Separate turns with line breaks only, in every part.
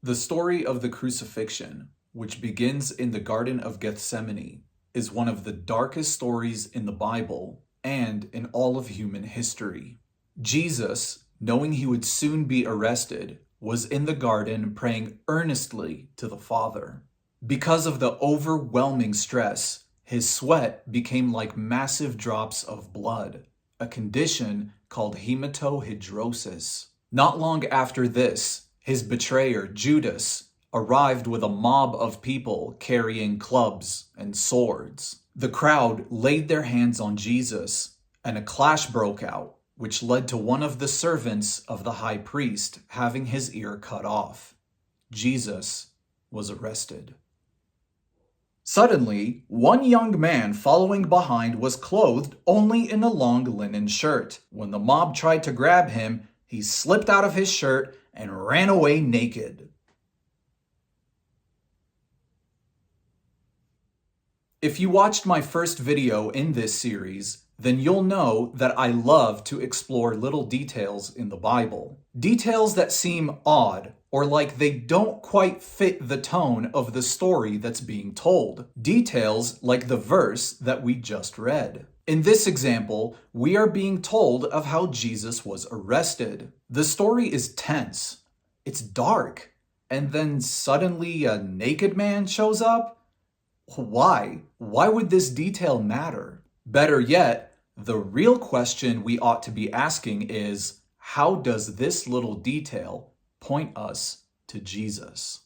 The story of the crucifixion, which begins in the Garden of Gethsemane, is one of the darkest stories in the Bible and in all of human history. Jesus, knowing he would soon be arrested, was in the garden praying earnestly to the Father. Because of the overwhelming stress, his sweat became like massive drops of blood, a condition called hematohidrosis. Not long after this, his betrayer, Judas, arrived with a mob of people carrying clubs and swords. The crowd laid their hands on Jesus, and a clash broke out, which led to one of the servants of the high priest having his ear cut off. Jesus was arrested. Suddenly, one young man following behind was clothed only in a long linen shirt. When the mob tried to grab him, he slipped out of his shirt and ran away naked. If you watched my first video in this series, then you'll know that I love to explore little details in the Bible. Details that seem odd or like they don't quite fit the tone of the story that's being told. Details like the verse that we just read. In this example, we are being told of how Jesus was arrested. The story is tense. It's dark. And then suddenly a naked man shows up? Why? Why would this detail matter? Better yet, the real question we ought to be asking is, how does this little detail point us to Jesus?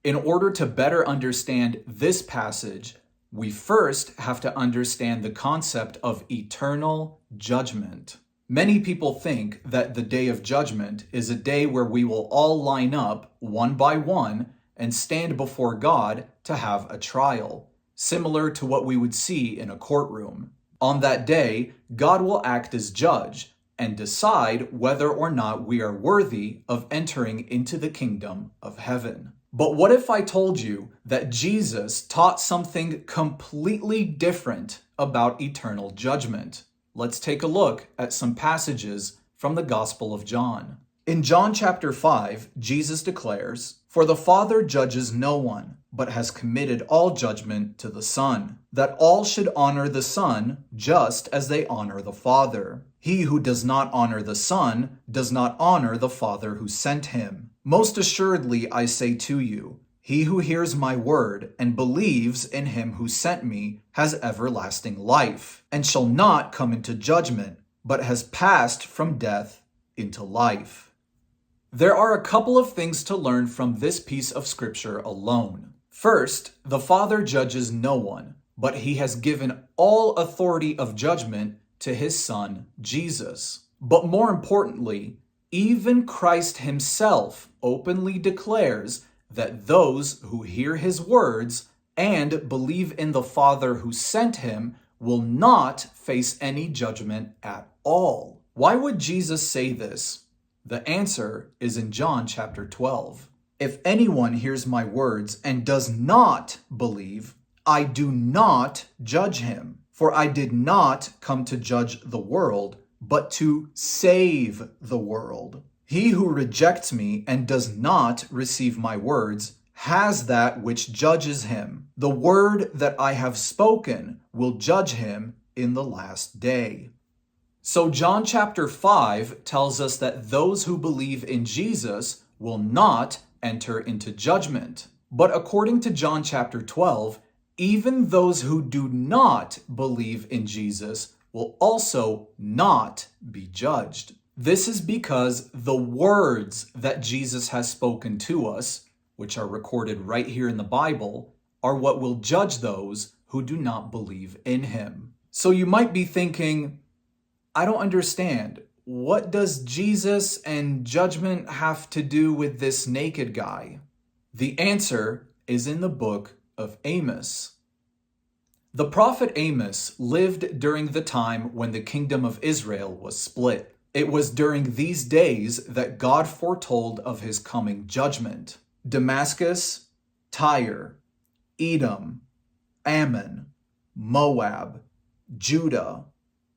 In order to better understand this passage, we first have to understand the concept of eternal judgment. Many people think that the day of judgment is a day where we will all line up one by one and stand before God to have a trial, similar to what we would see in a courtroom. On that day, God will act as judge and decide whether or not we are worthy of entering into the kingdom of heaven. But what if I told you that Jesus taught something completely different about eternal judgment? Let's take a look at some passages from the Gospel of John. In John chapter 5, Jesus declares, "For the Father judges no one, but has committed all judgment to the Son, that all should honor the Son just as they honor the Father. He who does not honor the Son does not honor the Father who sent him. Most assuredly I say to you, he who hears my word and believes in him who sent me has everlasting life, and shall not come into judgment, but has passed from death into life." There are a couple of things to learn from this piece of scripture alone. First, the Father judges no one, but he has given all authority of judgment to his Son, Jesus. But more importantly, even Christ himself openly declares that those who hear his words and believe in the Father who sent him will not face any judgment at all. Why would Jesus say this? The answer is in John chapter 12. "If anyone hears my words and does not believe, I do not judge him. For I did not come to judge the world, but to save the world. He who rejects me and does not receive my words has that which judges him. The word that I have spoken will judge him in the last day." So John chapter 5 tells us that those who believe in Jesus will not enter into judgment. But according to John chapter 12, even those who do not believe in Jesus will also not be judged. This is because the words that Jesus has spoken to us, which are recorded right here in the Bible, are what will judge those who do not believe in him. So you might be thinking, I don't understand. What does Jesus and judgment have to do with this naked guy? The answer is in the book of Amos. The prophet Amos lived during the time when the kingdom of Israel was split. It was during these days that God foretold of his coming judgment. Damascus, Tyre, Edom, Ammon, Moab, Judah,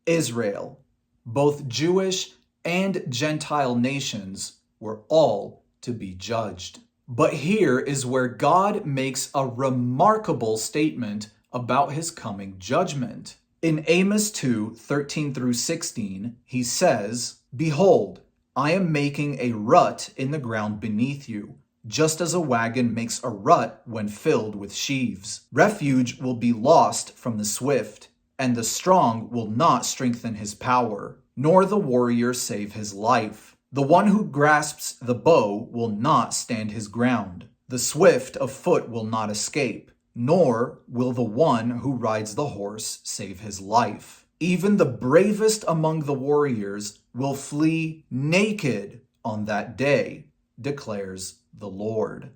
Israel, both Jewish and Gentile nations were all to be judged. But here is where God makes a remarkable statement about his coming judgment. In Amos 2:13 through 16, he says, "Behold, I am making a rut in the ground beneath you, just as a wagon makes a rut when filled with sheaves. Refuge will be lost from the swift, and the strong will not strengthen his power, nor the warrior save his life. The one who grasps the bow will not stand his ground. The swift of foot will not escape, nor will the one who rides the horse save his life. Even the bravest among the warriors will flee naked on that day, declares the Lord."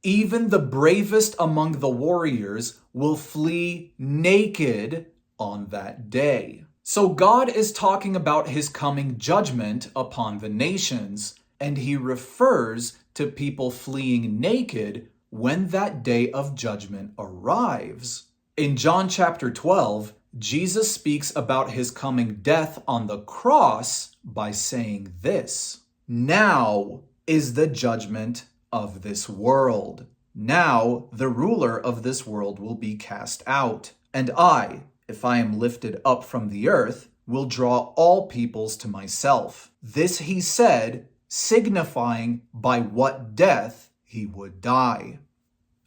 Even the bravest among the warriors will flee naked on that day. So God is talking about his coming judgment upon the nations, and he refers to people fleeing naked when that day of judgment arrives. In John chapter 12, Jesus speaks about his coming death on the cross by saying this, "Now is the judgment of this world. Now the ruler of this world will be cast out. And I, if I am lifted up from the earth, will draw all peoples to myself." This he said, signifying by what death he would die.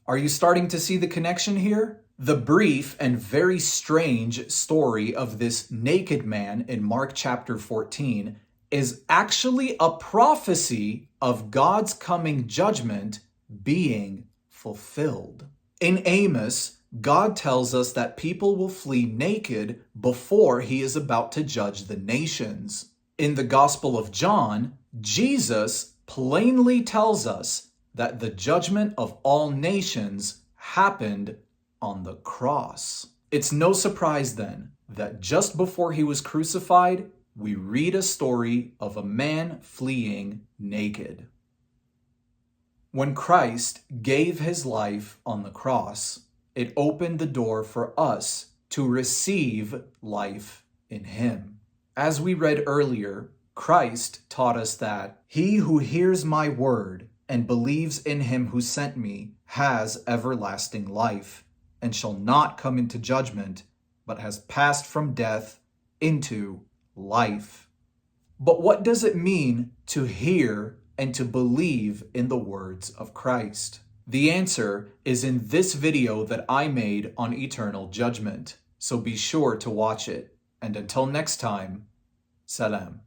Are you starting to see the connection here? The brief and very strange story of this naked man in Mark chapter 14 is actually a prophecy of God's coming judgment being fulfilled. In Amos, God tells us that people will flee naked before he is about to judge the nations. In the Gospel of John, Jesus plainly tells us that the judgment of all nations happened on the cross. It's no surprise then that just before he was crucified, we read a story of a man fleeing naked. When Christ gave his life on the cross, it opened the door for us to receive life in him. As we read earlier, Christ taught us that he who hears my word and believes in him who sent me has everlasting life, and shall not come into judgment, but has passed from death into life. But what does it mean to hear and to believe in the words of Christ? The answer is in this video that I made on eternal judgment, so be sure to watch it. And until next time, Salam.